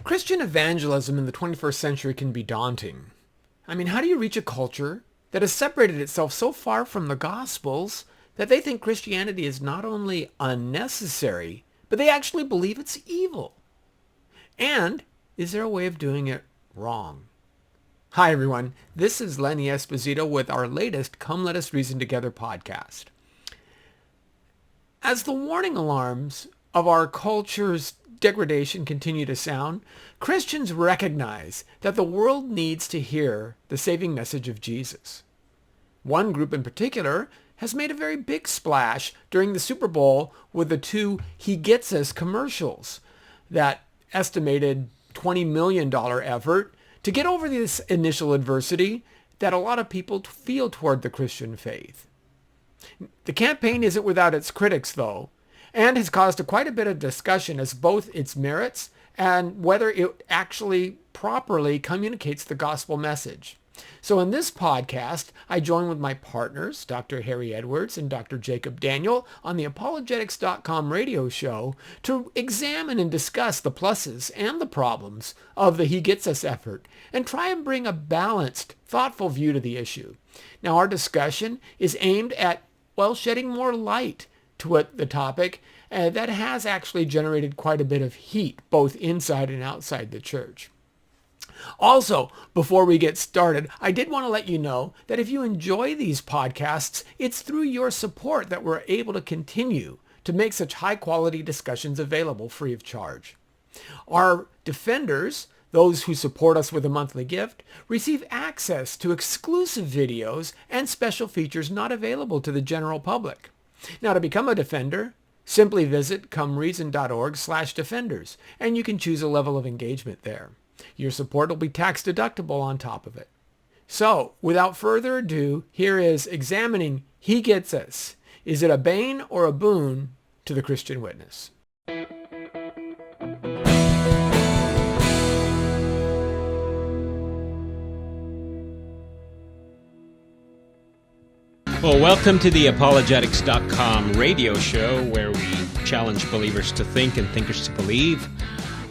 Christian evangelism in the 21st century can be daunting. I mean, how do you reach a culture that has separated itself so far from the Gospels that they think Christianity is not only unnecessary, but they actually believe it's evil? And is there a way of doing it wrong? Hi, everyone. This is Lenny Esposito with our latest Come Let Us Reason Together podcast. As the warning alarms of our culture's degradation continue to sound, Christians recognize that the world needs to hear the saving message of Jesus. One group in particular has made a very big splash during the Super Bowl with the two He Gets Us commercials, that estimated $20 million effort to get over this initial adversity that a lot of people feel toward the Christian faith. The campaign isn't without its critics, though, and has caused quite a bit of discussion as both its merits and whether it actually properly communicates the gospel message. So in this podcast, I join with my partners, Dr. Harry Edwards and Dr. Jacob Daniel, on the Apologetics.com radio show to examine and discuss the pluses and the problems of the He Gets Us effort and try and bring a balanced, thoughtful view to the issue. Now, our discussion is aimed at, shedding more light to the topic that has actually generated quite a bit of heat, both inside and outside the church. Also, before we get started, I did want to let you know that if you enjoy these podcasts, it's through your support that we're able to continue to make such high-quality discussions available free of charge. Our defenders, those who support us with a monthly gift, receive access to exclusive videos and special features not available to the general public. Now, to become a defender, simply visit comereason.org/defenders, and you can choose a level of engagement there. Your support will be tax deductible on top of it. So, without further ado, here is examining He Gets Us. Is it a bane or a boon to the Christian witness? Well, welcome to the Apologetics.com radio show, where we challenge believers to think and thinkers to believe.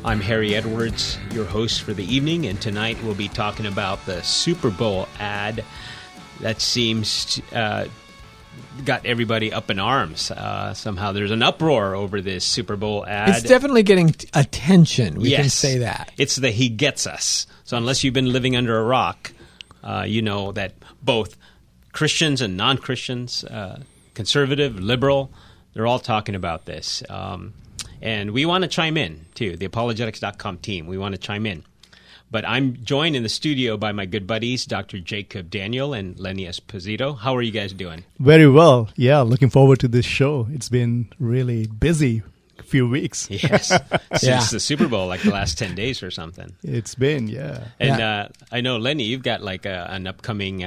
I'm Harry Edwards, your host for the evening, and tonight we'll be talking about the Super Bowl ad that seems got everybody up in arms. Somehow there's an uproar over this Super Bowl ad. It's definitely getting attention. We can say that. It's the He Gets Us. So unless you've been living under a rock, you know that both Christians and non-Christians, conservative, liberal, they're all talking about this. And we want to chime in, too, the Apologetics.com team. We want to chime in. But I'm joined in the studio by my good buddies, Dr. Jacob Daniel and Lenny Esposito. How are you guys doing? Very well. Yeah, looking forward to this show. It's been really busy few weeks. Yes. Since the Super Bowl, like the last 10 days or something. It's been, yeah. And I know, Lenny, you've got like an upcoming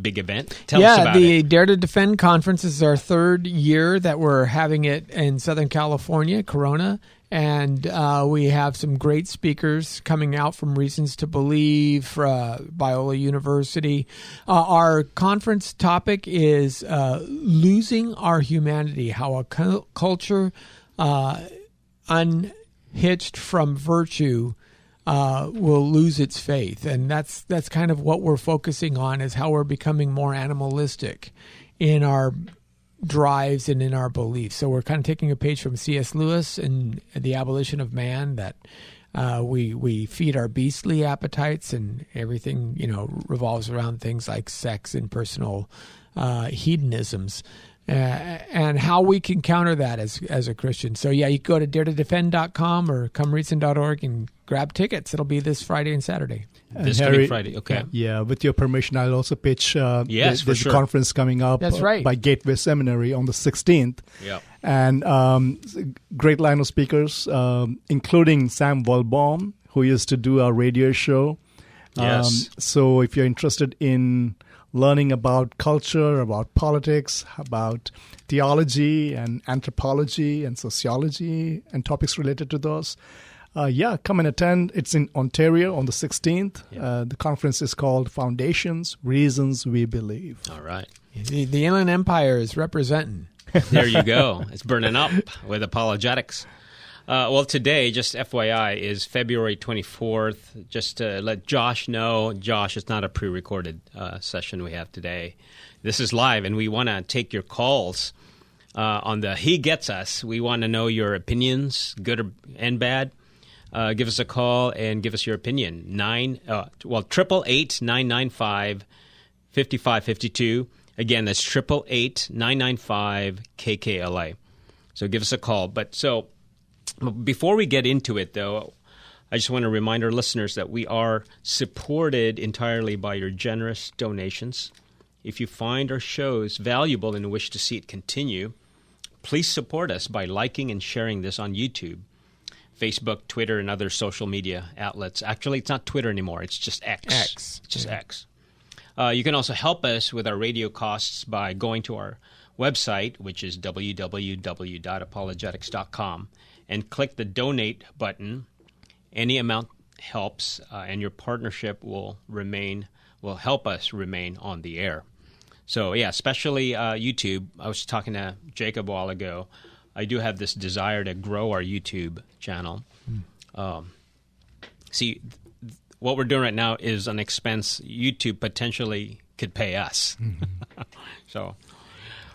big event. Tell us about the it. Dare to Defend conference is our third year that we're having it in Southern California, Corona. And we have some great speakers coming out from Reasons to Believe, Biola University. Our conference topic is Losing Our Humanity, how a culture unhitched from virtue will lose its faith. And that's kind of what we're focusing on, is how we're becoming more animalistic in our drives and in our beliefs. So we're kind of taking a page from C.S. Lewis and The Abolition of Man, that we feed our beastly appetites, and everything, revolves around things like sex and personal hedonisms. And how we can counter that as a Christian. So, you go to daretodefend.com or comereason.org and grab tickets. It'll be this Friday and Saturday. This coming Friday, okay. Yeah, with your permission, I'll also pitch there's a conference coming up by Gateway Seminary on the 16th. Yeah. And great line of speakers, including Sam Volbaum, who used to do our radio show. Yes. So if you're interested in learning about culture, about politics, about theology and anthropology and sociology and topics related to those, come and attend. It's in Ontario on the 16th. Yeah. The conference is called Foundations, Reasons We Believe. All right. The Inland Empire is representing. There you go. It's burning up with apologetics. Well, today, just FYI, is February 24th. Just to let Josh know, Josh, it's not a pre-recorded session we have today. This is live, and we want to take your calls on the He Gets Us. We want to know your opinions, good and bad. Give us a call and give us your opinion. 888-995-5552. Again, that's 888-995-KKLA. So give us a call. So before we get into it, though, I just want to remind our listeners that we are supported entirely by your generous donations. If you find our shows valuable and wish to see it continue, please support us by liking and sharing this on YouTube, Facebook, Twitter, and other social media outlets. Actually, it's not Twitter anymore. It's just X. It's just X. You can also help us with our radio costs by going to our website, which is www.apologetics.com, and click the donate button. Any amount helps, and your partnership will help us remain on the air. So, yeah, especially YouTube. I was talking to Jacob a while ago. I do have this desire to grow our YouTube channel. See, what we're doing right now is an expense YouTube potentially could pay us. So,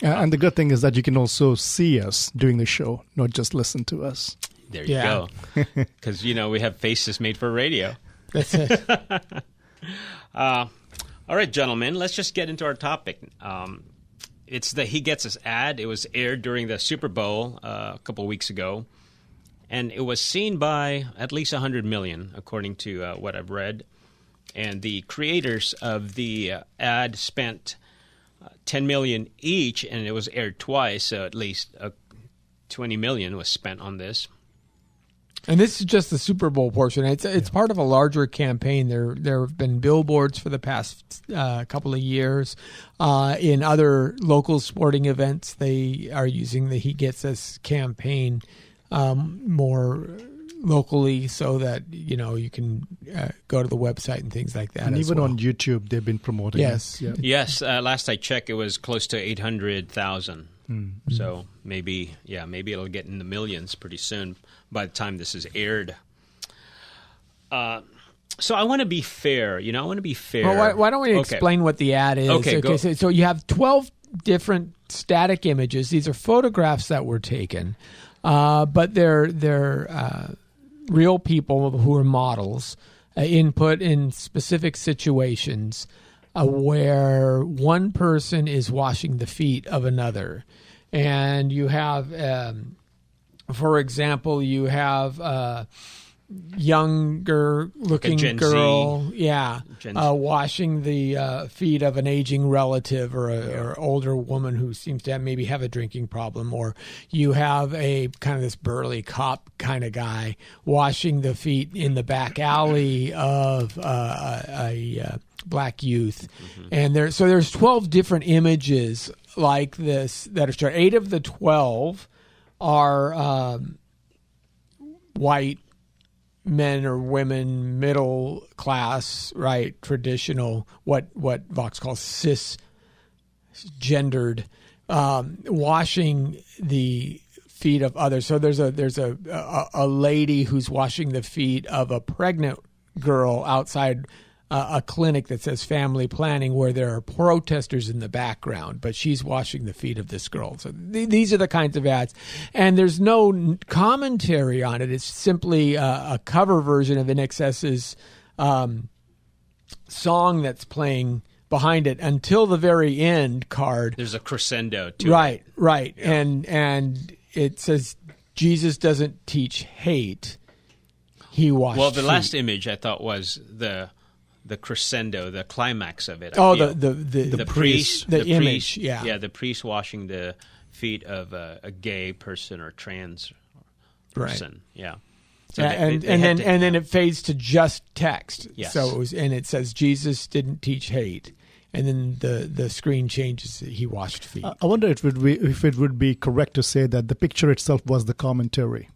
and the good thing is that you can also see us doing the show, not just listen to us. There you go. Because, we have faces made for radio. That's it. All right, gentlemen, let's just get into our topic. It's the He Gets Us ad. It was aired during the Super Bowl a couple of weeks ago, and it was seen by at least 100 million, according to what I've read. And the creators of the ad spent $10 million each, and it was aired twice, so at least $20 million was spent on this. And this is just the Super Bowl portion. It's part of a larger campaign. There have been billboards for the past couple of years. In other local sporting events, they are using the He Gets Us campaign more locally so that, you can go to the website and things like that. And even on YouTube, they've been promoting it. Yeah. Yes, last I checked, it was close to 800,000. So maybe it'll get in the millions pretty soon by the time this is aired. So I want to be fair. Well, why don't we explain what the ad is? Okay, so you have 12 different static images. These are photographs that were taken, but they're real people who are models, input in specific situations where one person is washing the feet of another. And you have, for example, you have a younger-looking girl, washing the feet of an aging relative or older woman who seems to maybe have a drinking problem. Or you have a kind of this burly cop kind of guy washing the feet in the back alley of a black youth. And there's 12 different images like this that are shared. 8 of the 12 are white men or women, middle class, right, traditional, what Vox calls cisgendered, washing the feet of others. So there's a lady who's washing the feet of a pregnant girl outside a clinic that says family planning, where there are protesters in the background, but she's washing the feet of this girl. So these are the kinds of ads. And there's no commentary on it. It's simply a cover version of INXS's song that's playing behind it until the very end card. There's a crescendo to it. Right. Yeah. And it says, Jesus doesn't teach hate. He washed Well, the feet. last image I thought was the crescendo, the climax of it. The priest, the image, yeah, the priest washing the feet of a gay person or trans person, yeah. So then it fades to just text. Yes. So it says Jesus didn't teach hate, and then the screen changes. He washed feet. I wonder if it would be correct to say that the picture itself was the commentary.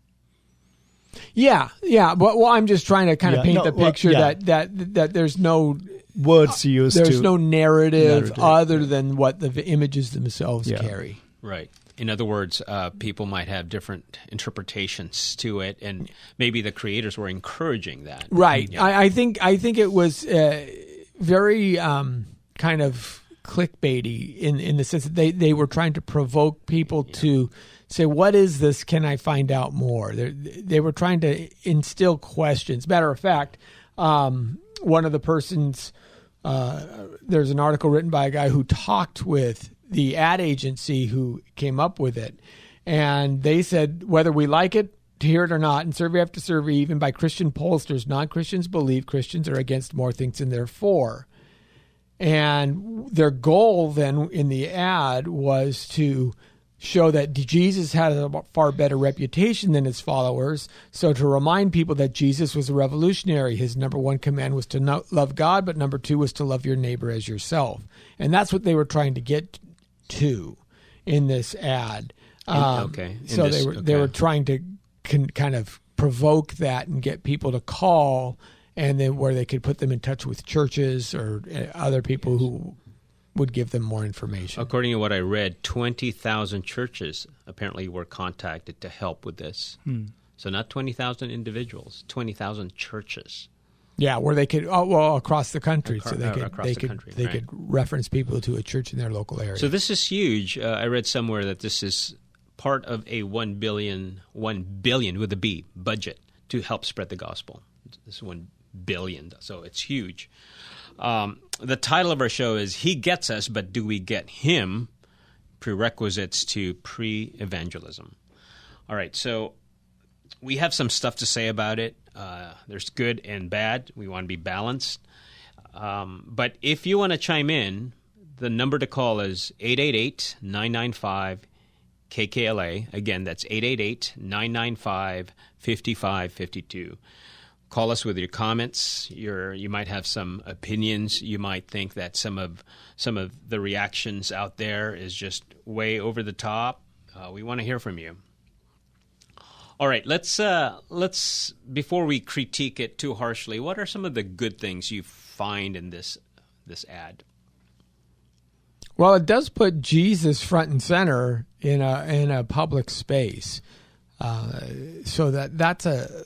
Yeah. But I'm just trying to kind of paint the picture that there's no words used. There's no narrative other than what the images themselves carry. Right. In other words, people might have different interpretations to it, and maybe the creators were encouraging that. Right. Yeah. I think it was very kind of clickbaity in the sense that they were trying to provoke people to say, what is this? Can I find out more? They were trying to instill questions. Matter of fact, one of the persons, there's an article written by a guy who talked with the ad agency who came up with it. And they said, whether we like it, to hear it or not, and survey after survey, even by Christian pollsters, non-Christians believe Christians are against more things than they're for. And their goal then in the ad was to show that Jesus had a far better reputation than his followers. So to remind people that Jesus was a revolutionary, his number one command was to love God, but number two was to love your neighbor as yourself. And that's what they were trying to get to in this ad. They were trying to kind of provoke that and get people to call, and then where they could put them in touch with churches or other people who would give them more information. According to what I read, 20,000 churches apparently were contacted to help with this. So not 20,000 individuals, 20,000 churches. Yeah, where they could, across the country, so they country, could reference people to a church in their local area. So this is huge. I read somewhere that this is part of a $1 billion with a B budget to help spread the gospel. This is $1 billion, so it's huge. The title of our show is He Gets Us, But Do We Get Him? Prerequisites to Pre-evangelism. All right, so we have some stuff to say about it. There's good and bad. We want to be balanced. But if you want to chime in, the number to call is 888-995-KKLA. Again, that's 888-995-5552. Call us with your comments. You might have some opinions. You might think that some of the reactions out there is just way over the top. We want to hear from you. All right, let's before we critique it too harshly, what are some of the good things you find in this ad? Well, it does put Jesus front and center in a public space. So that's a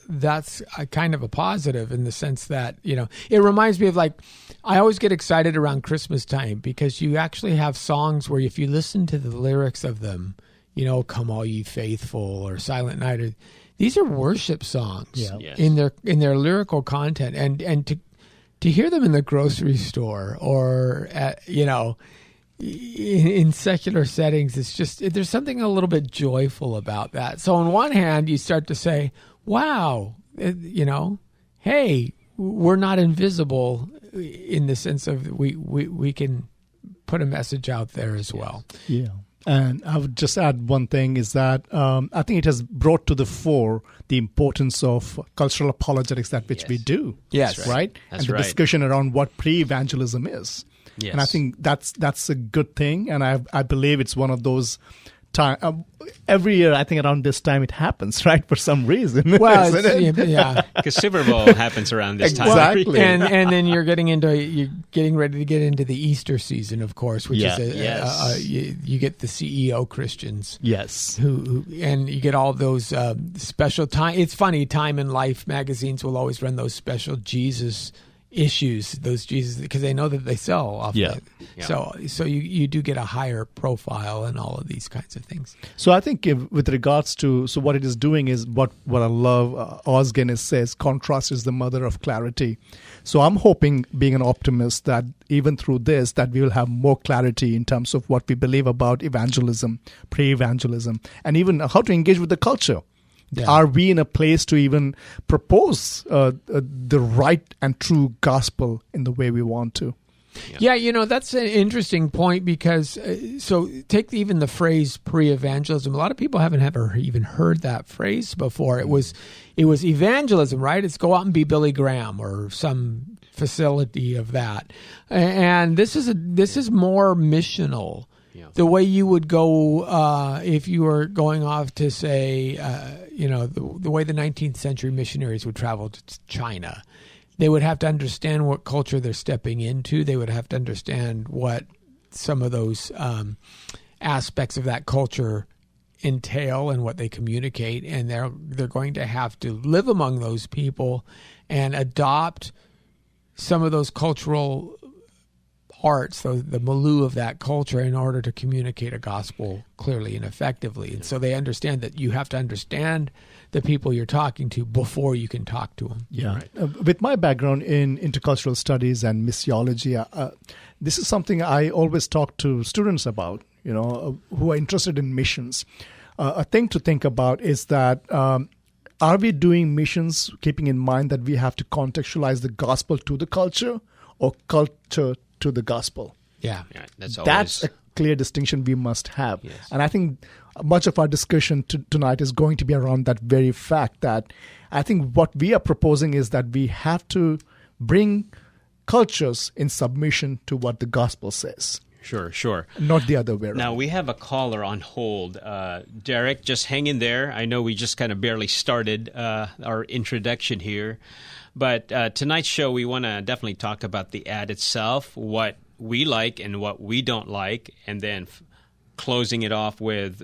kind of a positive in the sense that, it reminds me of, like, I always get excited around Christmas time because you actually have songs where if you listen to the lyrics of them, Come All Ye Faithful or Silent Night, these are worship songs in their lyrical content, and to hear them in the grocery store or at, in secular settings, it's just, there's something a little bit joyful about that. So on one hand, you start to say, wow, hey, we're not invisible in the sense of we can put a message out there as well. Yeah. And I would just add one thing is that I think it has brought to the fore the importance of cultural apologetics which we do. Yes. Right? That's and the discussion around what pre-evangelism is. Yes. And I think that's a good thing. And I believe it's one of those time. Every year, I think around this time it happens, right? For some reason. Well, yeah, because Superbowl happens around this time. Exactly. And then you're getting ready to get into the Easter season, of course, which is you get the CEO Christians. Yes. Who and you get all those special time. It's funny. Time and Life magazines will always run those special Jesus issues, those Jesus, because they know that they sell off. Yeah. So you do get a higher profile and all of these kinds of things. So I think with regards to, what it is doing is what I love, Os Guinness says, contrast is the mother of clarity. So I'm hoping, being an optimist, that even through this, that we will have more clarity in terms of what we believe about evangelism, pre-evangelism, and even how to engage with the culture. Yeah. Are we in a place to even propose the right and true gospel in the way we want to? Yeah, that's an interesting point because, so take even the phrase pre-evangelism. A lot of people haven't ever even heard that phrase before. It was evangelism, right? It's go out and be Billy Graham or some facility of that. And this is more missional. Yeah. The way you would go if you were going off to say, the way the 19th century missionaries would travel to China, they would have to understand what culture they're stepping into. They would have to understand what some of those aspects of that culture entail and what they communicate, and they're going to have to live among those people and adopt some of those cultural arts, the milieu of that culture, in order to communicate a gospel clearly and effectively. And so they understand that you have to understand the people you're talking to before you can talk to them. Yeah. Right. With my background in intercultural studies and missiology, this is something I always talk to students about, who are interested in missions. A thing to think about is that are we doing missions keeping in mind that we have to contextualize the gospel to the culture, or culture to the gospel? Yeah. That's a clear distinction we must have. Yes. And I think much of our discussion tonight is going to be around that very fact, that I think what we are proposing is that we have to bring cultures in submission to what the gospel says. Sure. Not the other way around. Now, we have a caller on hold. Derek, just hang in there. I know we just kind of barely started our introduction here. But tonight's show, we want to definitely talk about the ad itself, what we like and what we don't like, and then closing it off with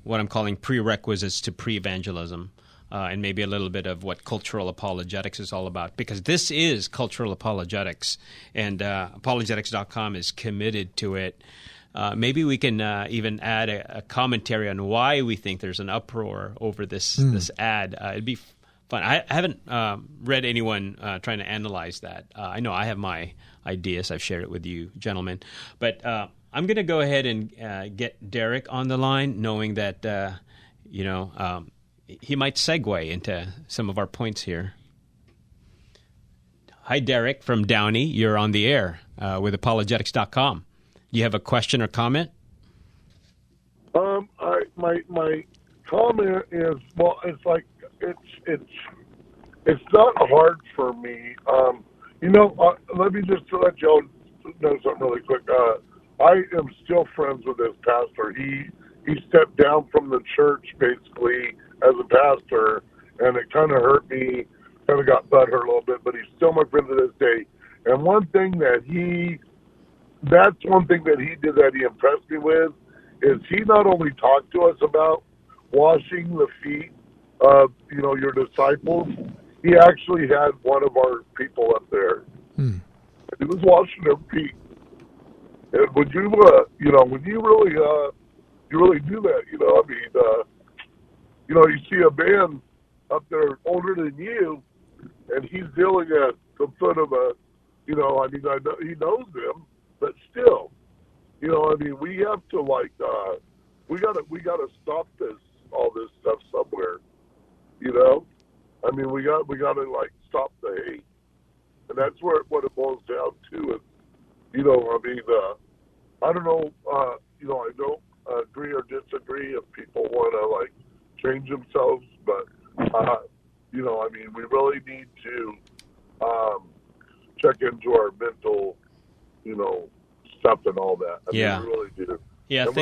what I'm calling prerequisites to pre-evangelism, and maybe a little bit of what cultural apologetics is all about, because this is cultural apologetics, and apologetics.com is committed to it. Maybe we can even add a commentary on why we think there's an uproar over this ad. It'd be fun. I haven't read anyone trying to analyze that. I know I have my ideas. I've shared it with you, gentlemen. But I'm going to go ahead and get Derek on the line, knowing that, he might segue into some of our points here. Hi, Derek from Downey. You're on the air with apologetics.com. Do you have a question or comment? My comment is, well, it's like, it's not hard for me. Let me just let Joe know something really quick. I am still friends with this pastor. He stepped down from the church basically as a pastor, and it kind of hurt me. Kind of got butthurt a little bit, but he's still my friend to this day. And that's one thing that he did that he impressed me with, is he not only talked to us about washing the feet of, your disciples, he actually had one of our people up there. He was washing their feet. And would you, when you really do that, you see a man up there older than you, and he's dealing at the foot of I know he knows them, but still, we have to we gotta stop all this stuff somewhere, we gotta stop the hate, and that's what it boils down to. And I don't know, I don't agree or disagree if people want to change themselves, but we really need to check into our mental, stuff and all that. We really do. Yeah, and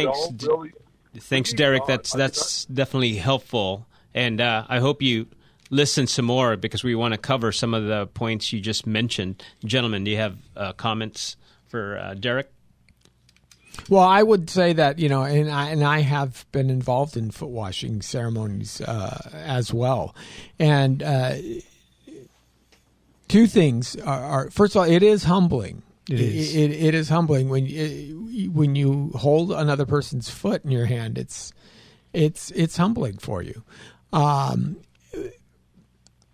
thanks, Derek. That's definitely helpful, and I hope you listen some more, because we want to cover some of the points you just mentioned. Gentlemen, do you have comments for Derek? Well, I would say that, and I have been involved in foot washing ceremonies as well. And two things are, first of all, it is humbling. It is humbling when you hold another person's foot in your hand. It's humbling for you.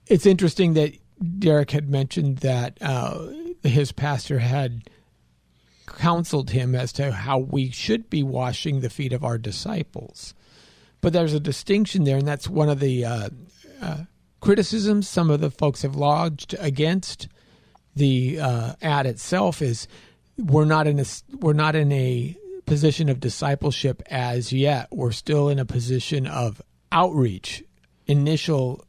It's interesting that Derek had mentioned that his pastor had counseled him as to how we should be washing the feet of our disciples. But there's a distinction there, and that's one of the criticisms some of the folks have lodged against the ad itself, is we're not in a position of discipleship as yet. We're still in a position of outreach, initial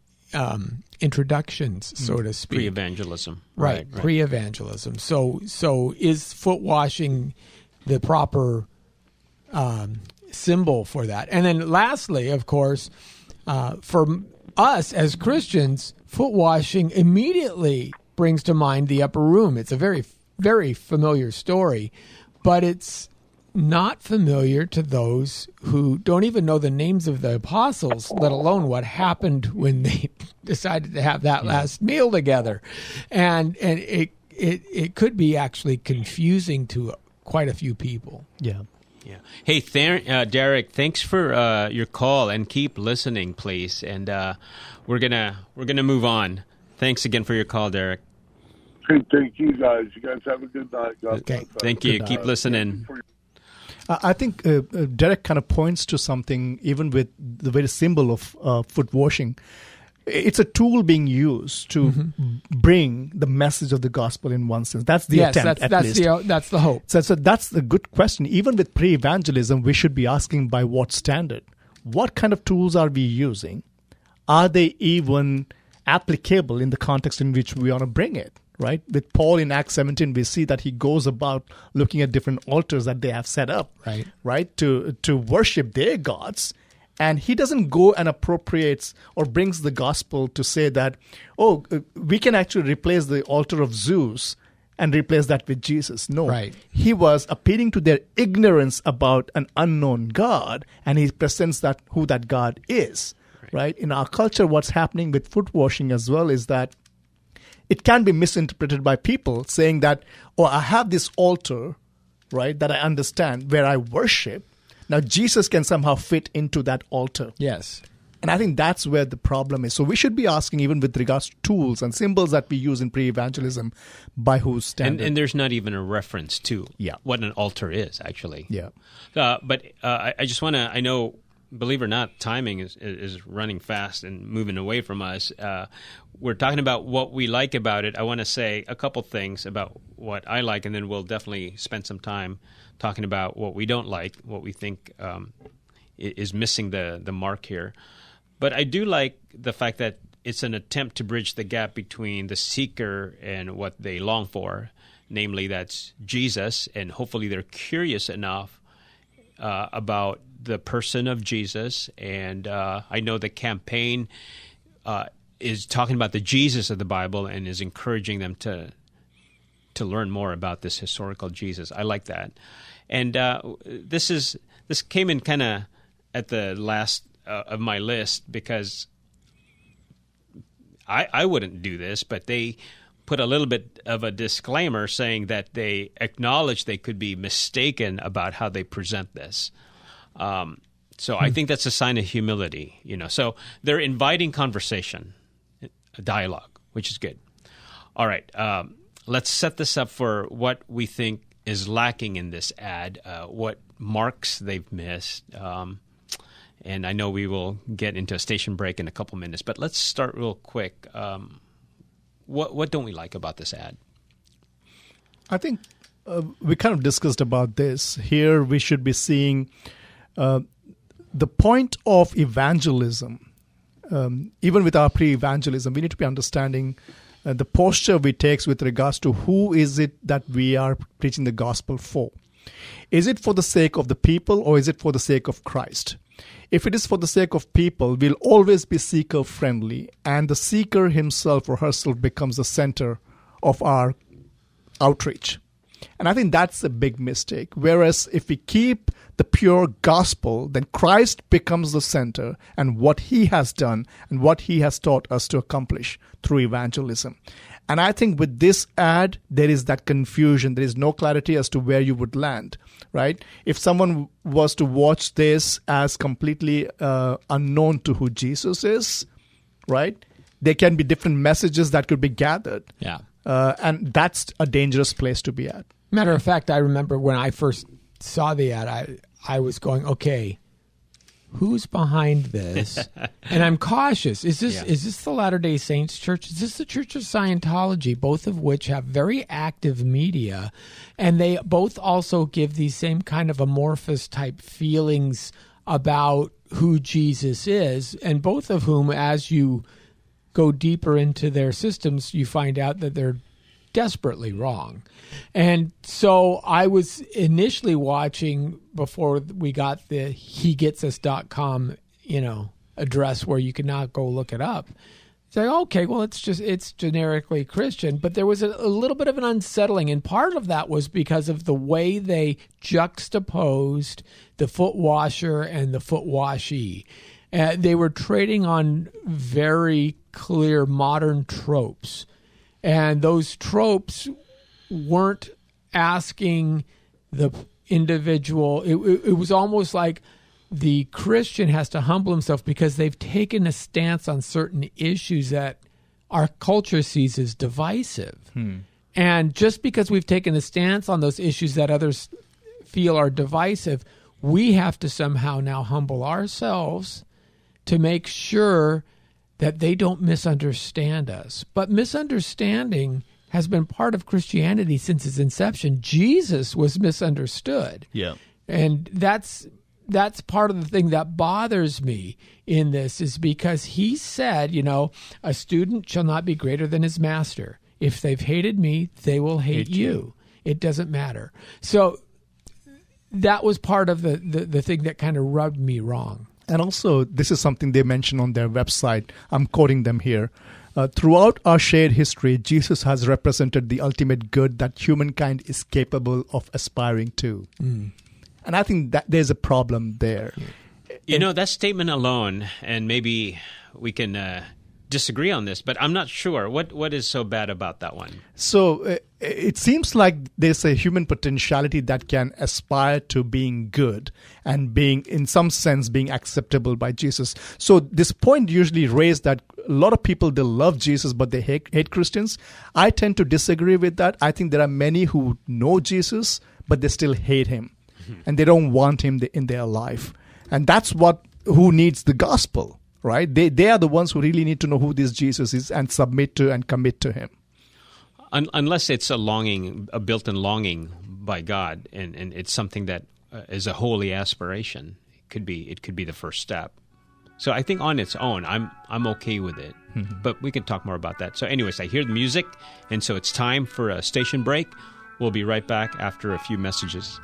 introductions, so to speak. Pre-evangelism. Right. Pre-evangelism. So is foot washing the proper symbol for that? And then lastly, of course, for us as Christians, foot washing immediately brings to mind the upper room. It's a very, very familiar story, but it's not familiar to those who don't even know the names of the apostles, let alone what happened when they decided to have that last meal together. And it could be actually confusing to quite a few people. Yeah. Yeah. Hey, Derek, thanks for your call, and keep listening, please. And we're gonna move on. Thanks again for your call, Derek. Hey, thank you, guys. You guys have a good night. God Okay. bless. Thank you. Keep listening. I think Derek kind of points to something, even with the very symbol of foot washing. It's a tool being used to bring the message of the gospel in one sense. That's the attempt, at least. That's the hope. So that's the good question. Even with pre-evangelism, we should be asking by what standard? What kind of tools are we using? Are they even applicable in the context in which we want to bring it? Right? With Paul in Acts 17, we see that he goes about looking at different altars that they have set up, right, to worship their gods. And he doesn't go and appropriates or brings the gospel to say that, we can actually replace the altar of Zeus and replace that with Jesus. No. Right. He was appealing to their ignorance about an unknown God, and he presents that who that God is. Right? In our culture, what's happening with foot washing as well is that it can be misinterpreted by people saying that, I have this altar, right, that I understand where I worship. Now, Jesus can somehow fit into that altar. Yes. And I think that's where the problem is. So we should be asking, even with regards to tools and symbols that we use in pre-evangelism, by whose standard. And there's not even a reference to what an altar is, actually. Yeah. But I just want to, I know, believe it or not, timing is running fast and moving away from us. We're talking about what we like about it. I want to say a couple things about what I like, and then we'll definitely spend some time talking about what we don't like, what we think is missing the mark here. But I do like the fact that it's an attempt to bridge the gap between the seeker and what they long for, namely that's Jesus, and hopefully they're curious enough about the person of Jesus. And I know the campaign is talking about the Jesus of the Bible and is encouraging them to learn more about this historical Jesus. I like that. And this came in kind of at the last of my list because I wouldn't do this, but they put a little bit of a disclaimer saying that they acknowledge they could be mistaken about how they present this. So I think that's a sign of humility, So they're inviting conversation, a dialogue, which is good. All right, let's set this up for what we think is lacking in this ad, what marks they've missed. And I know we will get into a station break in a couple minutes, but let's start real quick. What don't we like about this ad? I think we kind of discussed about this. Here we should be seeing the point of evangelism. Even with our pre-evangelism, we need to be understanding the posture we take with regards to who is it that we are preaching the gospel for. Is it for the sake of the people, or is it for the sake of Christ? If it is for the sake of people, we'll always be seeker-friendly, and the seeker himself or herself becomes the center of our outreach. And I think that's a big mistake. Whereas if we keep the pure gospel, then Christ becomes the center and what he has done and what he has taught us to accomplish through evangelism. And I think with this ad, there is that confusion. There is no clarity as to where you would land, right? If someone was to watch this as completely unknown to who Jesus is, right? There can be different messages that could be gathered. Yeah. And that's a dangerous place to be at. Matter of fact, I remember when I first saw the ad, I was going, okay, who's behind this? And I'm cautious. Is this the Latter-day Saints Church? Is this the Church of Scientology? Both of which have very active media, and they both also give these same kind of amorphous type feelings about who Jesus is, and both of whom, as you go deeper into their systems, you find out that they're desperately wrong. And so I was initially watching before we got the hegetsus.com, address where you can now go look it up. say, okay, well, it's generically Christian, but there was a little bit of an unsettling, and part of that was because of the way they juxtaposed the foot washer and the foot washee. They were trading on very clear modern tropes, and those tropes weren't asking the individual. It was almost like the Christian has to humble himself because they've taken a stance on certain issues that our culture sees as divisive. And just because we've taken a stance on those issues that others feel are divisive, we have to somehow now humble ourselves to make sure that they don't misunderstand us. But misunderstanding has been part of Christianity since its inception. Jesus was misunderstood. Yeah. And that's part of the thing that bothers me in this, is because he said, a student shall not be greater than his master. If they've hated me, they will hate you. It doesn't matter. So that was part of the thing that kind of rubbed me wrong. And also, this is something they mention on their website. I'm quoting them here. Throughout our shared history, Jesus has represented the ultimate good that humankind is capable of aspiring to. And I think that there's a problem there. That statement alone, and maybe we can disagree on this, but I'm not sure. What is so bad about that one? So it seems like there's a human potentiality that can aspire to being good and being, in some sense, being acceptable by Jesus. So this point usually raised that a lot of people, they love Jesus, but they hate Christians. I tend to disagree with that. I think there are many who know Jesus, but they still hate him. And they don't want him in their life. And that's who needs the gospel, right? They are the ones who really need to know who this Jesus is and submit to and commit to him. Unless it's a built-in longing by God, and it's something that is a holy aspiration. It could be the first step. So I think on its own, I'm okay with it. But we can talk more about that. So anyways, I hear the music, and so it's time for a station break. We'll be right back after a few messages.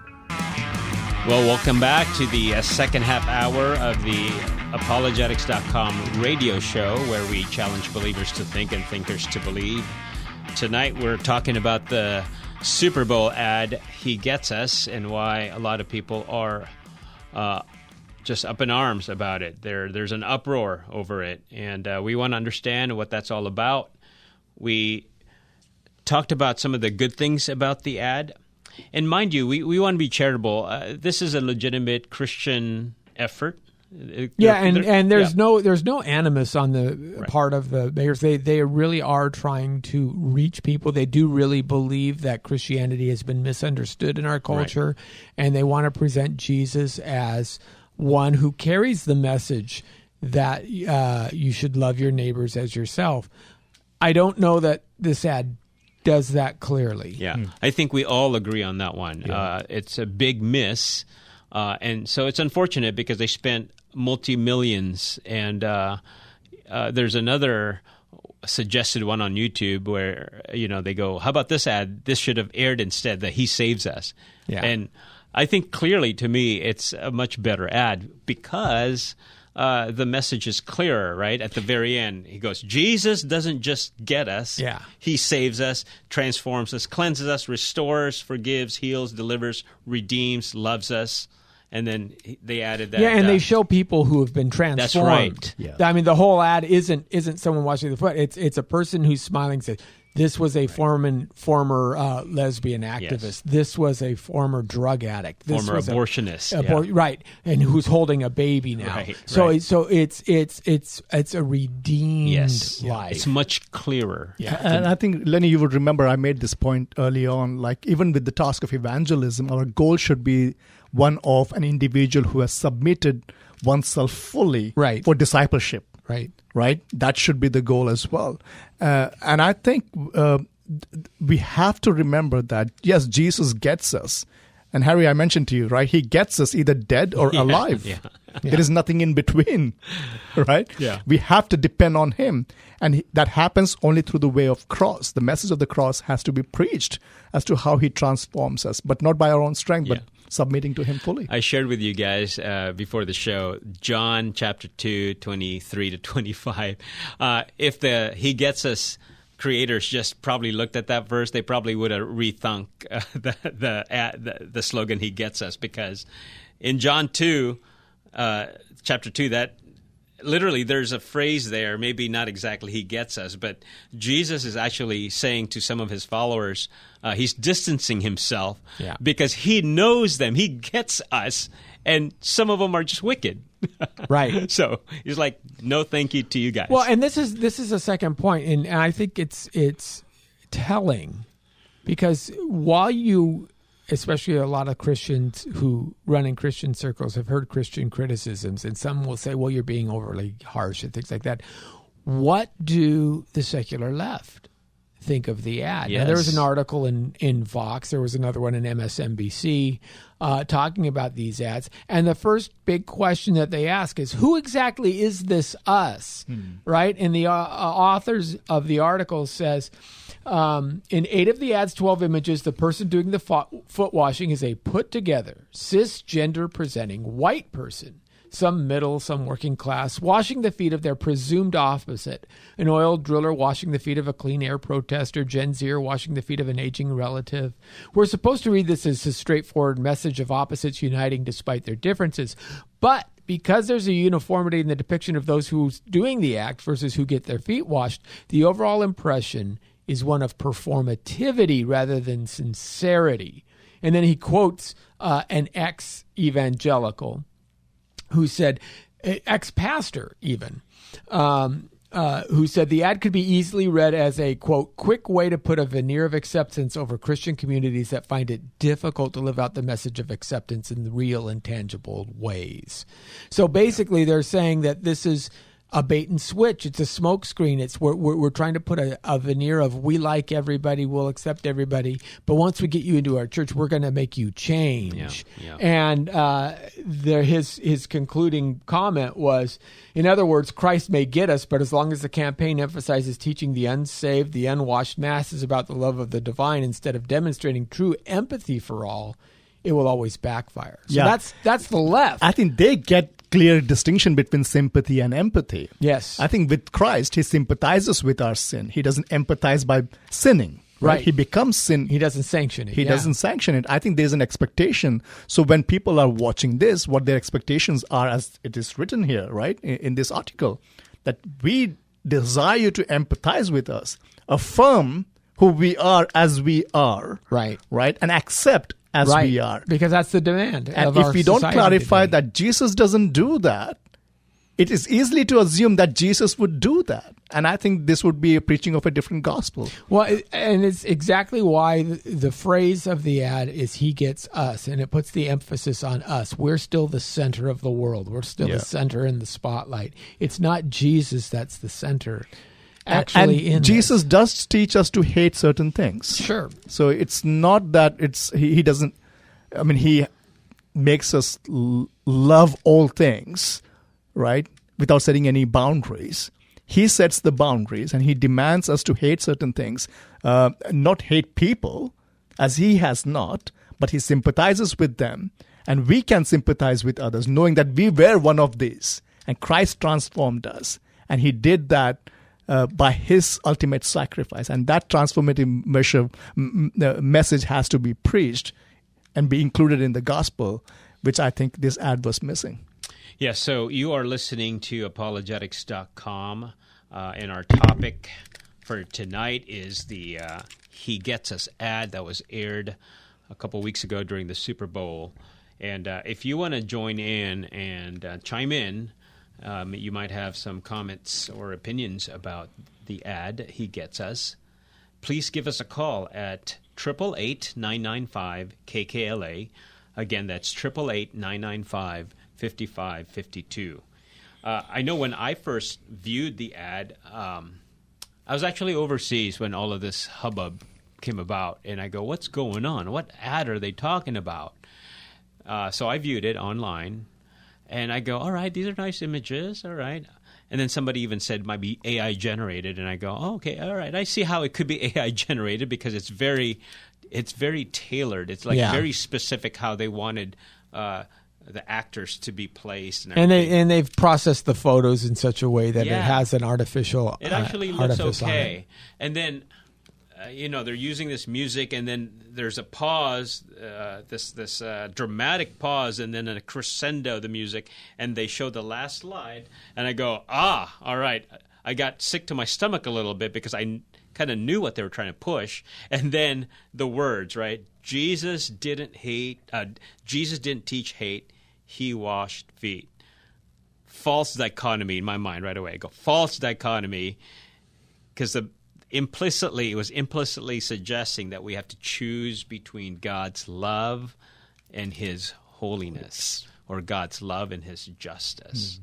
Well, welcome back to the second half hour of the Apologetics.com radio show, where we challenge believers to think and thinkers to believe. Tonight we're talking about the Super Bowl ad, He Gets Us, and why a lot of people are just up in arms about it. There's an uproar over it, and we want to understand what that's all about. We talked about some of the good things about the ad. And mind you, we want to be charitable. This is a legitimate Christian effort. And there's no animus on the part of the makers. They really are trying to reach people. They do really believe that Christianity has been misunderstood in our culture, and they want to present Jesus as one who carries the message that you should love your neighbors as yourself. I don't know that this ad does that clearly. Yeah, I think we all agree on that one. Yeah. It's a big miss, and so it's unfortunate because they spent multi-millions, and there's another suggested one on YouTube where they go, how about this ad? This should have aired instead, that He Saves Us. Yeah. And I think clearly, to me, it's a much better ad because the message is clearer, right? At the very end, he goes, Jesus doesn't just get us. Yeah. He saves us, transforms us, cleanses us, restores, forgives, heals, delivers, redeems, loves us. And then they added that. Yeah, and they show people who have been transformed. That's right. Yeah. I mean, the whole ad isn't someone washing the foot. It's a person who's smiling, says, this was a former lesbian activist. Yes. This was a former drug addict. This former was abortionist. Right, and who's holding a baby now. Right, so it's a redeemed life. It's much clearer. Yeah. And I think, Lenny, you would remember I made this point early on. Like, even with the task of evangelism, our goal should be one of an individual who has submitted oneself fully for discipleship. Right? That should be the goal as well. And I think we have to remember that, yes, Jesus gets us. And Harry, I mentioned to you, right? He gets us either dead or alive. Yeah. There is nothing in between, right? Yeah. We have to depend on him. And that happens only through the way of cross. The message of the cross has to be preached as to how he transforms us, but not by our own strength, but submitting to him fully. I shared with you guys before the show, John chapter 2, 23 to 25. If the He Gets Us creators just probably looked at that verse, they probably would have rethunk the slogan "He Gets Us," because in John 2, chapter 2, that literally there's a phrase there, maybe not exactly "He gets us," but Jesus is actually saying to some of his followers, he's distancing himself because he knows them, he gets us, and some of them are just wicked. Right. So he's like, no thank you to you guys. Well, and this is a second point, and I think it's telling, because while you, especially a lot of Christians who run in Christian circles, have heard Christian criticisms, and some will say, well, you're being overly harsh and things like that. What do the secular left think of the ad? Yes. Now, there was an article in Vox, there was another one in MSNBC talking about these ads. And the first big question that they ask is, who exactly is this us? Right? And the authors of the article says, in 8 of the ad's 12 images, the person doing the foot washing is a put-together, cisgender-presenting white person, some middle, some working class, washing the feet of their presumed opposite, an oil driller washing the feet of a clean air protester, Gen Zer washing the feet of an aging relative. We're supposed to read this as a straightforward message of opposites uniting despite their differences, but because there's a uniformity in the depiction of those who's doing the act versus who get their feet washed, the overall impression is one of performativity rather than sincerity. And then he quotes an ex-evangelical who said, ex-pastor even, who said the ad could be easily read as a, quote, quick way to put a veneer of acceptance over Christian communities that find it difficult to live out the message of acceptance in real and tangible ways. So basically they're saying that this is a bait and switch. It's a smokescreen. It's we're trying to put a veneer of we like everybody, we'll accept everybody, but once we get you into our church, we're going to make you change. Yeah. And his concluding comment was, in other words, Christ may get us, but as long as the campaign emphasizes teaching the unsaved, the unwashed masses about the love of the divine instead of demonstrating true empathy for all, it will always backfire. So that's the left. I think they get clear distinction between sympathy and empathy. Yes. I think with Christ, he sympathizes with our sin. He doesn't empathize by sinning. Right? He becomes sin. He doesn't sanction it. He doesn't sanction it. I think there's an expectation. So when people are watching this, what their expectations are, as it is written here, right, in this article, that we desire you to empathize with us, affirm who we are as we are, right, and accept as we are. Because that's the demand. And if we don't clarify that Jesus doesn't do that, it is easily to assume that Jesus would do that. And I think this would be a preaching of a different gospel. Well, and it's exactly why the phrase of the ad is he gets us, and it puts the emphasis on us. We're still the center of the world. We're still the center in the spotlight. It's not Jesus that's the center. Actually, and Jesus does teach us to hate certain things. Sure. So it's not that he doesn't, I mean, he makes us love all things, right, without setting any boundaries. He sets the boundaries, and he demands us to hate certain things, not hate people, as he has not, but he sympathizes with them, and we can sympathize with others, knowing that we were one of these, and Christ transformed us, and he did that by his ultimate sacrifice. And that transformative message has to be preached and be included in the gospel, which I think this ad was missing. Yeah, so you are listening to apologetics.com, and our topic for tonight is the He Gets Us ad that was aired a couple weeks ago during the Super Bowl. And if you want to join in and chime in, you might have some comments or opinions about the ad, He Gets Us. Please give us a call at 888-995-KKLA. Again, that's 888-995-5552. I know when I first viewed the ad, I was actually overseas when all of this hubbub came about, and I go, what's going on? What ad are they talking about? So I viewed it online, and I go, all right, these are nice images, all right. And then somebody even said it might be AI generated, and I go, oh, okay, all right. I see how it could be AI generated because it's very tailored. It's like very specific how they wanted the actors to be placed, and they've processed the photos in such a way that it has an artificial. It actually looks okay, and then. They're using this music, and then there's a pause, this dramatic pause, and then a crescendo of the music, and they show the last slide, and I go, all right. I got sick to my stomach a little bit because I kind of knew what they were trying to push, and then the words, right? Jesus didn't teach hate. He washed feet. False dichotomy in my mind right away. I go, false dichotomy, because it was implicitly suggesting that we have to choose between God's love and His holiness, or God's love and His justice.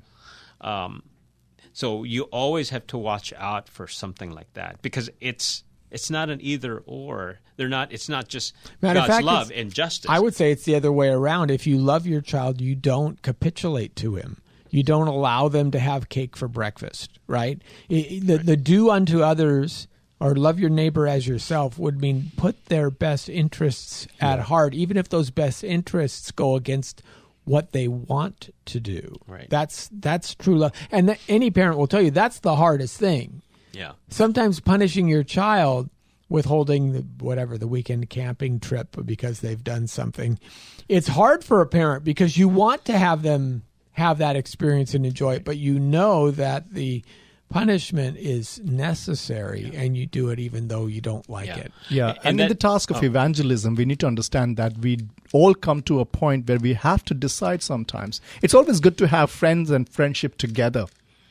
So you always have to watch out for something like that, because it's not an either or. It's not just God's love and justice. I would say it's the other way around. If you love your child, you don't capitulate to him. You don't allow them to have cake for breakfast, right? The do unto others or love your neighbor as yourself would mean put their best interests at heart, even if those best interests go against what they want to do. Right. That's true love. And any parent will tell you that's the hardest thing. Yeah. Sometimes punishing your child, withholding the weekend camping trip because they've done something, it's hard for a parent because you want to have them have that experience and enjoy it, but you know that the punishment is necessary, and you do it even though you don't like it. Yeah, and in the task of evangelism, we need to understand that we all come to a point where we have to decide sometimes. It's always good to have friends and friendship together,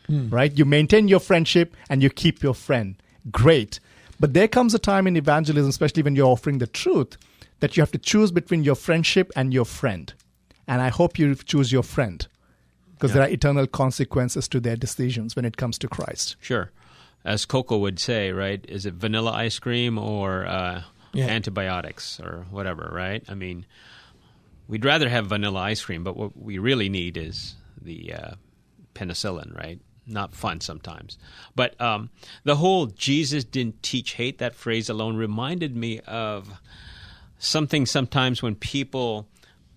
right? You maintain your friendship and you keep your friend. Great. But there comes a time in evangelism, especially when you're offering the truth, that you have to choose between your friendship and your friend. And I hope you choose your friend, because there are eternal consequences to their decisions when it comes to Christ. Sure. As Coco would say, right, is it vanilla ice cream or antibiotics or whatever, right? I mean, we'd rather have vanilla ice cream, but what we really need is the penicillin, right? Not fun sometimes. But the whole Jesus didn't teach hate, that phrase alone reminded me of something sometimes when people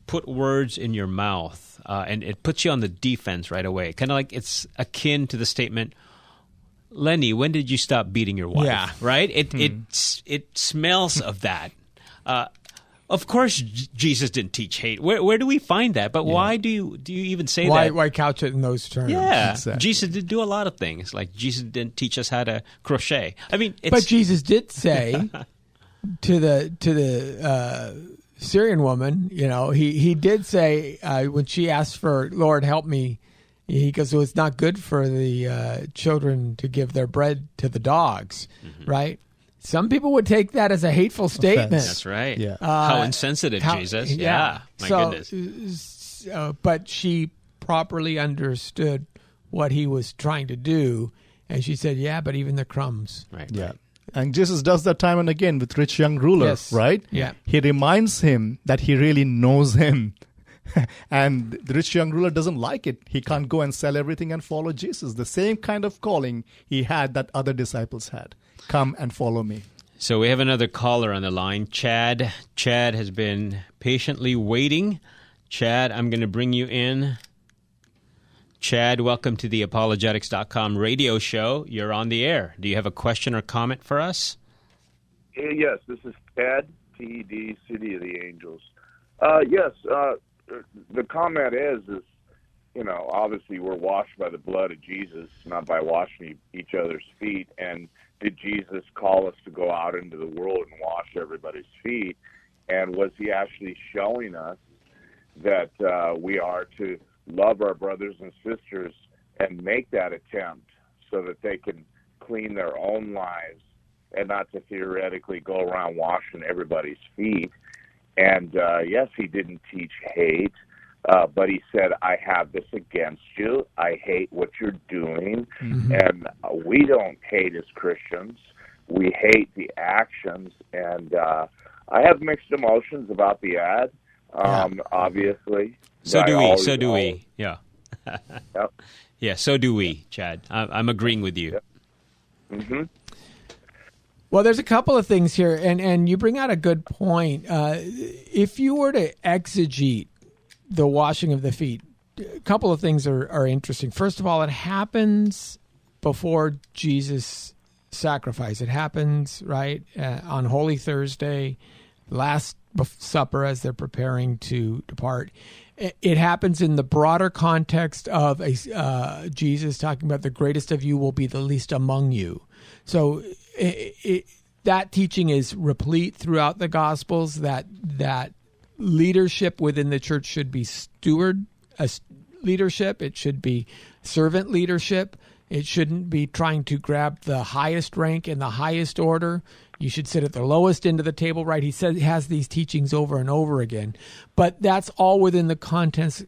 put words in your mouth, and it puts you on the defense right away. Kind of like it's akin to the statement, Lenny, when did you stop beating your wife? Yeah. Right? It smells of that. Of course, Jesus didn't teach hate. Where do we find that? But why do you even say that? Why couch it in those terms? Yeah, exactly. Jesus did do a lot of things. Like Jesus didn't teach us how to crochet. I mean, but Jesus did say to the Syrian woman, he did say when she asked for, Lord, help me, he goes, well, it's not good for the children to give their bread to the dogs, right? Some people would take that as a hateful statement. That's right. Yeah. How insensitive, Jesus. Yeah. My goodness. But she properly understood what he was trying to do, and she said, yeah, but even the crumbs. Right. Yeah. And Jesus does that time and again with rich young ruler, right? Yeah. He reminds him that he really knows him. And the rich young ruler doesn't like it. He can't go and sell everything and follow Jesus. The same kind of calling he had that other disciples had. Come and follow me. So we have another caller on the line, Chad. Chad has been patiently waiting. Chad, I'm going to bring you in. Chad, welcome to the Apologetics.com radio show. You're on the air. Do you have a question or comment for us? Yes, this is Ted, T-E-D, City of the Angels. Yes, the comment is, obviously we're washed by the blood of Jesus, not by washing each other's feet. And did Jesus call us to go out into the world and wash everybody's feet? And was he actually showing us that we are to love our brothers and sisters and make that attempt so that they can clean their own lives and not to theoretically go around washing everybody's feet? And yes, he didn't teach hate, but he said, I have this against you. I hate what you're doing. Mm-hmm. And we don't hate as Christians. we hate the actions. And I have mixed emotions about the ad, obviously. So do we. Yeah. Yep. Yeah, so do we, Chad. I'm agreeing with you. Yep. Mm-hmm. Well, there's a couple of things here, and you bring out a good point. If you were to exegete the washing of the feet, a couple of things are interesting. First of all, it happens before Jesus' sacrifice. It happens, right, on Holy Thursday, Last Supper, as they're preparing to depart. It happens in the broader context of Jesus talking about the greatest of you will be the least among you. So that teaching is replete throughout the Gospels, that leadership within the church should be steward leadership. It should be servant leadership. It shouldn't be trying to grab the highest rank in the highest order. You should sit at the lowest end of the table, right? He has these teachings over and over again. But that's all within the context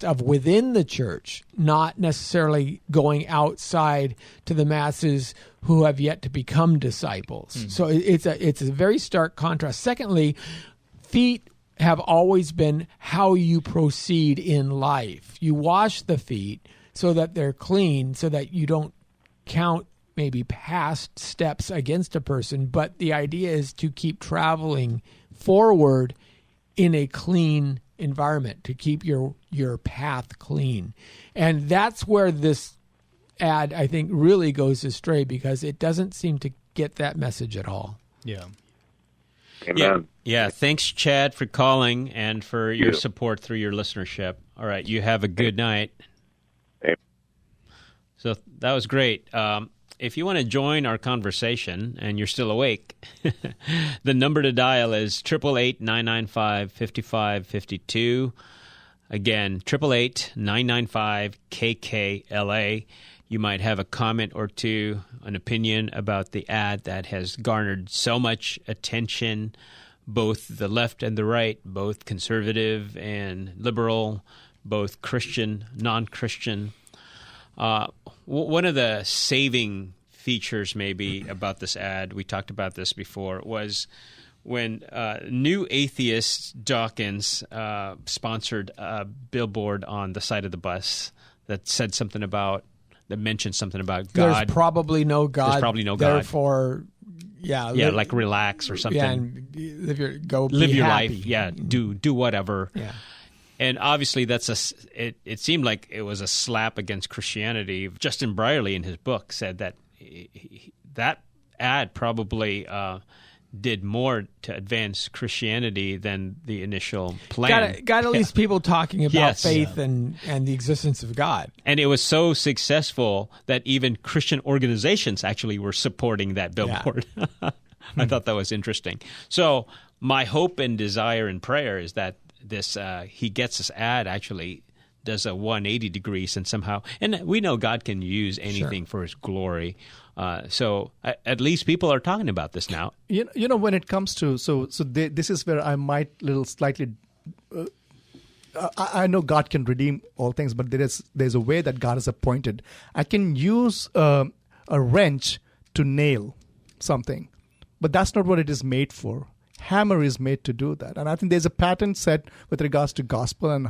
of within the church, not necessarily going outside to the masses who have yet to become disciples. Mm-hmm. So it's a very stark contrast. Secondly, feet have always been how you proceed in life. You wash the feet so that they're clean, so that you don't count maybe past steps against a person, but the idea is to keep traveling forward in a clean environment, to keep your path clean. And that's where this ad, I think, really goes astray, because it doesn't seem to get that message at all. Yeah. Amen. Yeah. Thanks, Chad, for calling and for your support through your listenership. All right. You have a good night. So that was great. If you want to join our conversation and you're still awake, the number to dial is 888-995-5552. Again, 888-995-KKLA. You might have a comment or two, an opinion about the ad that has garnered so much attention, both the left and the right, both conservative and liberal, both Christian, non-Christian. One of the saving features maybe about this ad, we talked about this before, was when New Atheist Dawkins sponsored a billboard on the side of the bus that mentioned something about God. There's probably no God. There's probably no God. Therefore, like relax or something. Yeah, and live your life. Happy. Yeah, do whatever. Yeah. And obviously, it seemed like it was a slap against Christianity. Justin Brierley, in his book, said that that ad probably did more to advance Christianity than the initial plan. Got at least people talking about faith and the existence of God. And it was so successful that even Christian organizations actually were supporting that billboard. Yeah. I thought that was interesting. So my hope and desire and prayer is that he gets this ad actually does a 180 degrees and somehow, and we know God can use anything for His glory. So at least people are talking about this now. You know, when it comes to this is where I might slightly. I know God can redeem all things, but there's a way that God has appointed. I can use a wrench to nail something, but that's not what it is made for. Hammer is made to do that. And I think there's a pattern set with regards to gospel and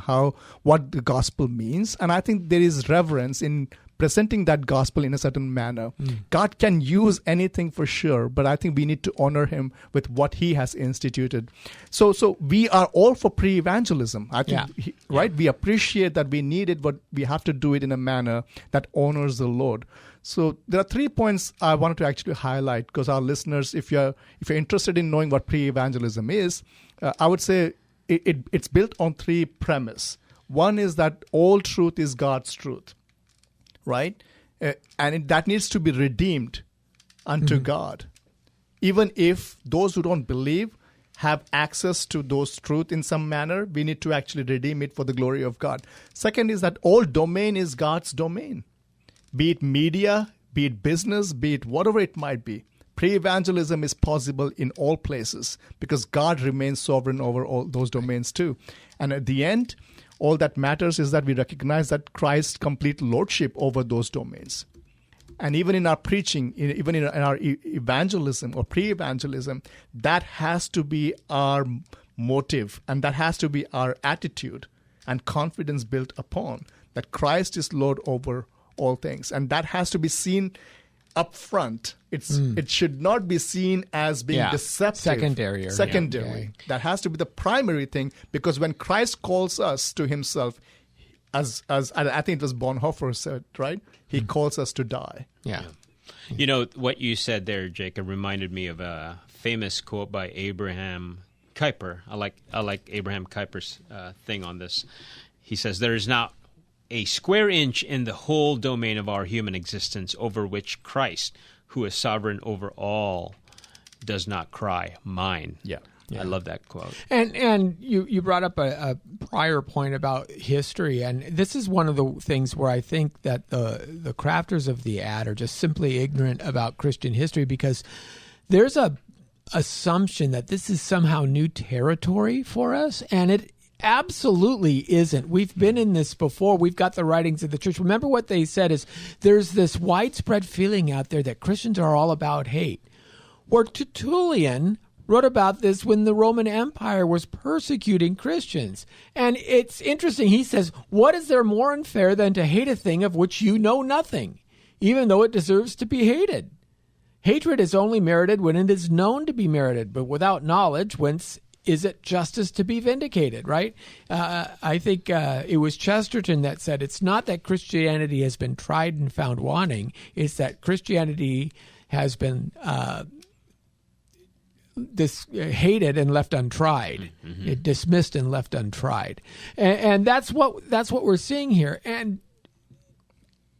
what the gospel means. And I think there is reverence in presenting that gospel in a certain manner. God can use anything for sure, but I think we need to honor Him with what He has instituted. So we are all for pre-evangelism. I think, right? We appreciate that we need it, but we have to do it in a manner that honors the Lord. So there are 3 points I wanted to actually highlight, because our listeners, if you're interested in knowing what pre-evangelism is, I would say it's built on 3 premises. One is that all truth is God's truth, right? That needs to be redeemed unto God. Even if those who don't believe have access to those truth in some manner, we need to actually redeem it for the glory of God. Second is that all domain is God's domain. Be it media, be it business, be it whatever it might be. Pre-evangelism is possible in all places because God remains sovereign over all those domains too. And at the end, all that matters is that we recognize that Christ's complete lordship over those domains. And even in our preaching, even in our evangelism or pre-evangelism, that has to be our motive, and that has to be our attitude and confidence built upon that Christ is Lord over all things. And that has to be seen up front. It should not be seen as being deceptive. Secondary. That has to be the primary thing, because when Christ calls us to himself, as I think it was Bonhoeffer said, right? He calls us to die. Yeah. You know, what you said there, Jacob, reminded me of a famous quote by Abraham Kuyper. I like Abraham Kuyper's thing on this. He says, "There is not a square inch in the whole domain of our human existence over which Christ, who is sovereign over all, does not cry, mine." Yeah. I love that quote. And you brought up a prior point about history, and this is one of the things where I think that the crafters of the ad are just simply ignorant about Christian history, because there's a assumption that this is somehow new territory for us, and it absolutely isn't. We've been in this before. We've got the writings of the church. Remember what they said is there's this widespread feeling out there that Christians are all about hate. Where Tertullian wrote about this when the Roman Empire was persecuting Christians. And it's interesting. He says, what is there more unfair than to hate a thing of which you know nothing, even though it deserves to be hated? Hatred is only merited when it is known to be merited, but without knowledge, whence is it justice to be vindicated, right? I think it was Chesterton that said, it's not that Christianity has been tried and found wanting, it's that Christianity has been hated and left untried, dismissed and left untried, and that's what we're seeing here. And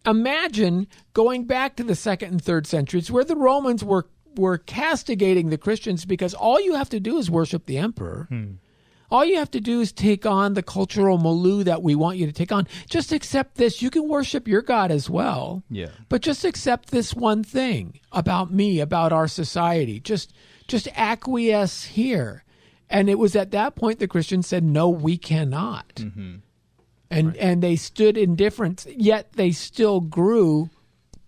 imagine going back to the 2nd and 3rd centuries, where the Romans were castigating the Christians because all you have to do is worship the emperor. All you have to do is take on the cultural milieu that we want you to take on. Just accept this. You can worship your God as well. Yeah. But just accept this one thing about me, about our society. Just acquiesce here. And it was at that point the Christians said, no, we cannot. And they stood indifferent, yet they still grew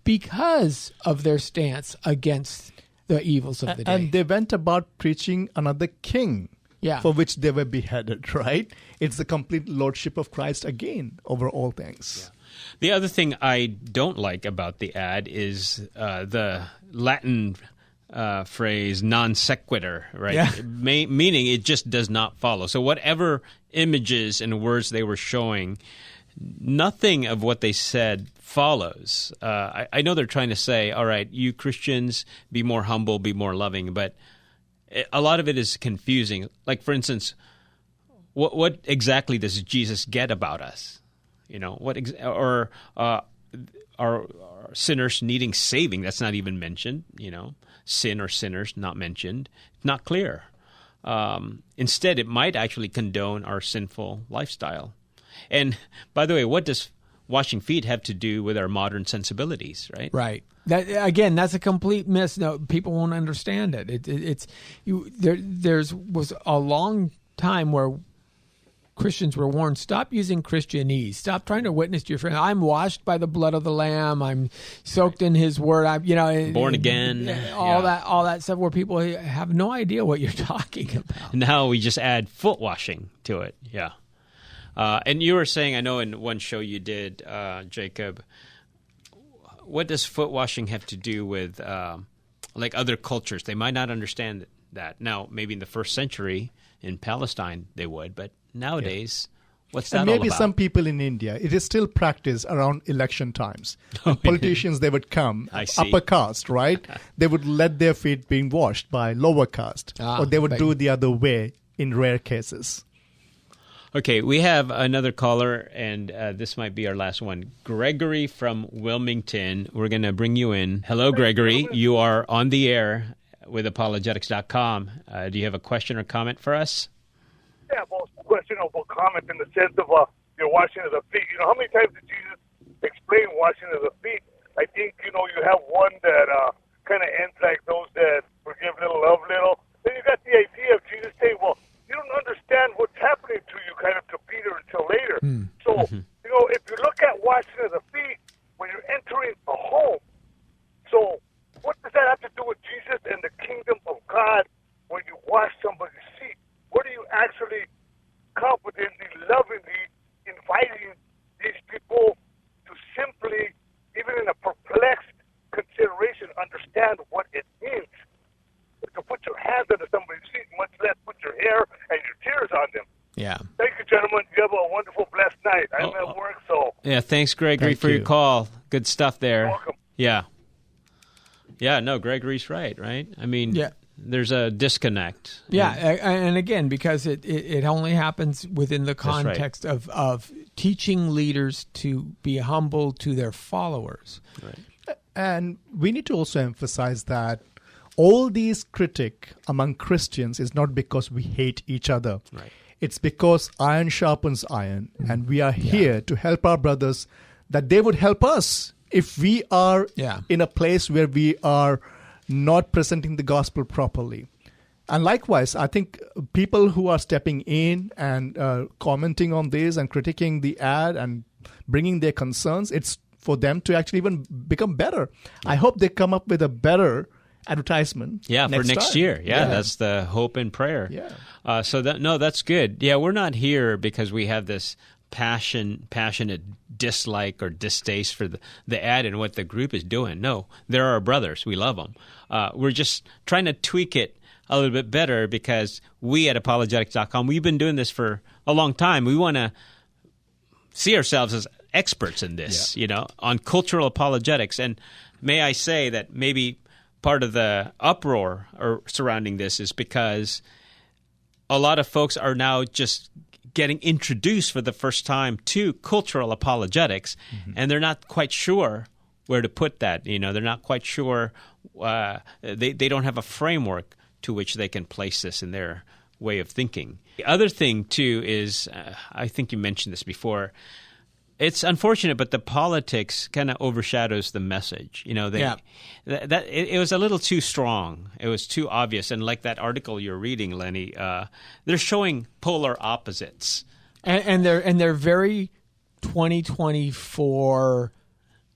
because of their stance against the evils of the day. And they went about preaching another king. Yeah. For which they were beheaded, right? It's the complete lordship of Christ again over all things. Yeah. The other thing I don't like about the ad is the Latin phrase non sequitur, right? Yeah. Meaning it just does not follow. So whatever images and words they were showing, nothing of what they said follows. I know they're trying to say, all right, you Christians, be more humble, be more loving, but a lot of it is confusing. Like, for instance, what exactly does Jesus get about us? You know, or are sinners needing saving? That's not even mentioned. You know, sin or sinners not mentioned. Not clear. Instead, it might actually condone our sinful lifestyle. And by the way, what does washing feet have to do with our modern sensibilities? Right. That, again, that's a complete miss. No, people won't understand it. There was a long time where Christians were warned, stop using Christianese. Stop trying to witness to your friend. I'm washed by the blood of the Lamb. I'm soaked in His Word. I'm, born again. All that stuff where people have no idea what you're talking about. Now we just add foot washing to it. Yeah. And you were saying, I know in one show you did, Jacob, what does foot washing have to do with like other cultures? They might not understand that. Now, maybe in the first century in Palestine they would, but nowadays, what's that all about? And maybe some people in India, it is still practiced around election times. When politicians, they would come, upper caste, right? They would let their feet being washed by lower caste, or they would do the other way in rare cases. Okay, we have another caller, and this might be our last one. Gregory from Wilmington. We're going to bring you in. Hello, Gregory. You are on the air with apologetics.com. Do you have a question or comment for us? Yeah, well, question or comment in the sense of your washing of the feet. You know, how many times did Jesus explain washing of the feet? I think, you have one that kind of ends like those that forgive little, love little. Then you got the idea of Jesus saying, well, you don't understand what's happening to you kind of to Peter until later. So, if you look at washing of the feet, when you're entering a home, Yeah, thanks, Gregory, Thank for you. your call. Good stuff there. Welcome. Yeah. Yeah, no, Gregory's right? I mean, Yeah. there's a disconnect. Yeah, and again, because it only happens within the right. context of teaching leaders to be humble to their followers. Right. And we need to also emphasize that all these critique among Christians is not because we hate each other. Right. It's because iron sharpens iron, and we are here to help our brothers that they would help us if we are in a place where we are not presenting the gospel properly. And likewise, I think people who are stepping in and commenting on this and critiquing the ad and bringing their concerns, it's for them to actually even become better. I hope they come up with a better advertisement. Yeah, for next time. year. Yeah, that's the hope and prayer. Yeah. That's good. Yeah, we're not here because we have this passionate dislike or distaste for the ad and what the group is doing. No, they're our brothers. We love them. We're just trying to tweak it a little bit better because we at apologetics.com, we've been doing this for a long time. We want to see ourselves as experts in this, on cultural apologetics. And may I say that maybe part of the uproar surrounding this is because a lot of folks are now just getting introduced for the first time to cultural apologetics, and they're not quite sure where to put that. They're not quite sure. They don't have a framework to which they can place this in their way of thinking. The other thing, too, is I think you mentioned this before. It's unfortunate, but the politics kind of overshadows the message. It was a little too strong. It was too obvious. And like that article you're reading, Lenny, they're showing polar opposites, and they're very 2024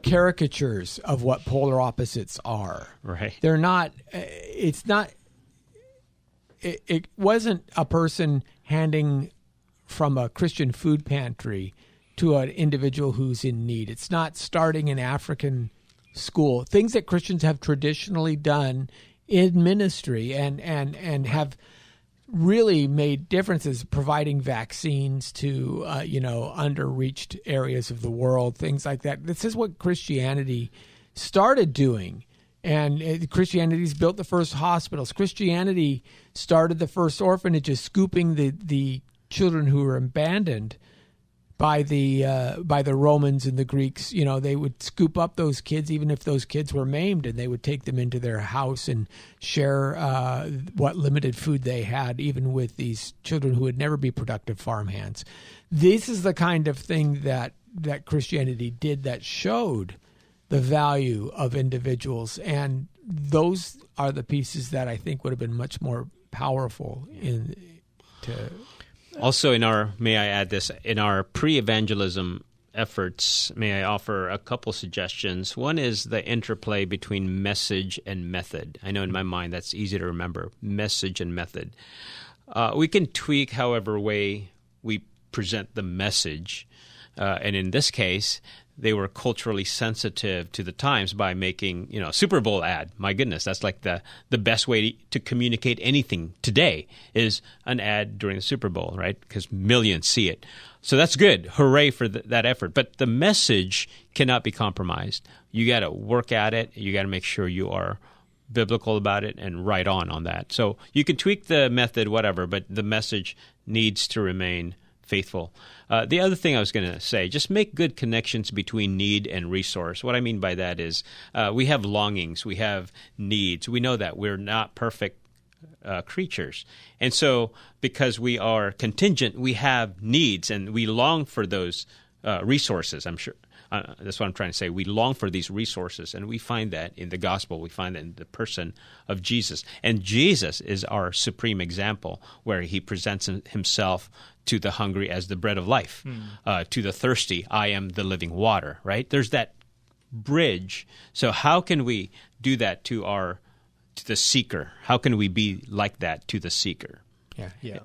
caricatures of what polar opposites are. Right. They're not. It's not. It wasn't a person handing from a Christian food pantry to an individual who's in need. It's not starting an African school. Things that Christians have traditionally done in ministry and have really made differences, providing vaccines to underreached areas of the world, things like that. This is what Christianity started doing. And Christianity's built the first hospitals. Christianity started the first orphanages, scooping the children who were abandoned by the Romans and the Greeks. They would scoop up those kids, even if those kids were maimed, and they would take them into their house and share what limited food they had, even with these children who would never be productive farmhands. This is the kind of thing that Christianity did that showed the value of individuals, and those are the pieces that I think would have been much more powerful Also, may I add this, in our pre-evangelism efforts, may I offer a couple suggestions. One is the interplay between message and method. I know in my mind that's easy to remember, message and method. We can tweak however way we present the message, and in this case, they were culturally sensitive to the times by making, a Superbowl ad. My goodness, that's like the best way to communicate anything today is an ad during the Super Bowl, right? Because millions see it. So that's good. Hooray for that effort. But the message cannot be compromised. You got to work at it. You got to make sure you are biblical about it and right on that. So you can tweak the method, whatever, but the message needs to remain faithful. The other thing I was going to say, just make good connections between need and resource. What I mean by that is we have longings, we have needs. We know that we're not perfect creatures. And so because we are contingent, we have needs and we long for those resources, I'm sure. That's what I'm trying to say. We long for these resources, and we find that in the gospel. We find that in the person of Jesus. And Jesus is our supreme example, where he presents himself to the hungry as the bread of life, to the thirsty, I am the living water, right? There's that bridge. So how can we do that to the seeker? How can we be like that to the seeker? Yeah.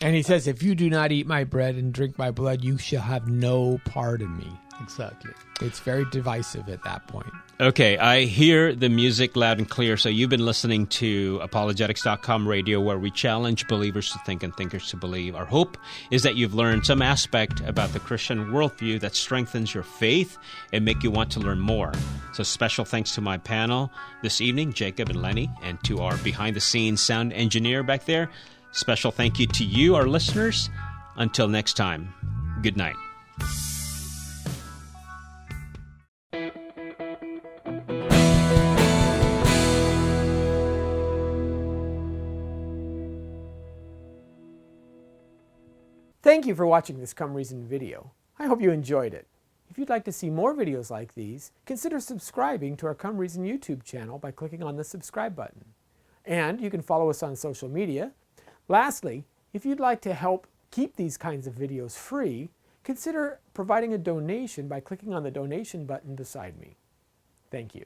And he says, if you do not eat my bread and drink my blood, you shall have no part in me. Exactly. It's very divisive at that point. Okay, I hear the music loud and clear. So you've been listening to apologetics.com radio, where we challenge believers to think and thinkers to believe. Our hope is that you've learned some aspect about the Christian worldview that strengthens your faith and make you want to learn more. So special thanks to my panel this evening, Jacob and Lenny, and to our behind-the-scenes sound engineer back there. Special thank you to you, our listeners. Until next time, good night. Thank you for watching this Come Reason video. I hope you enjoyed it. If you'd like to see more videos like these, consider subscribing to our Come Reason YouTube channel by clicking on the subscribe button. And you can follow us on social media. Lastly, if you'd like to help keep these kinds of videos free, consider providing a donation by clicking on the donation button beside me. Thank you.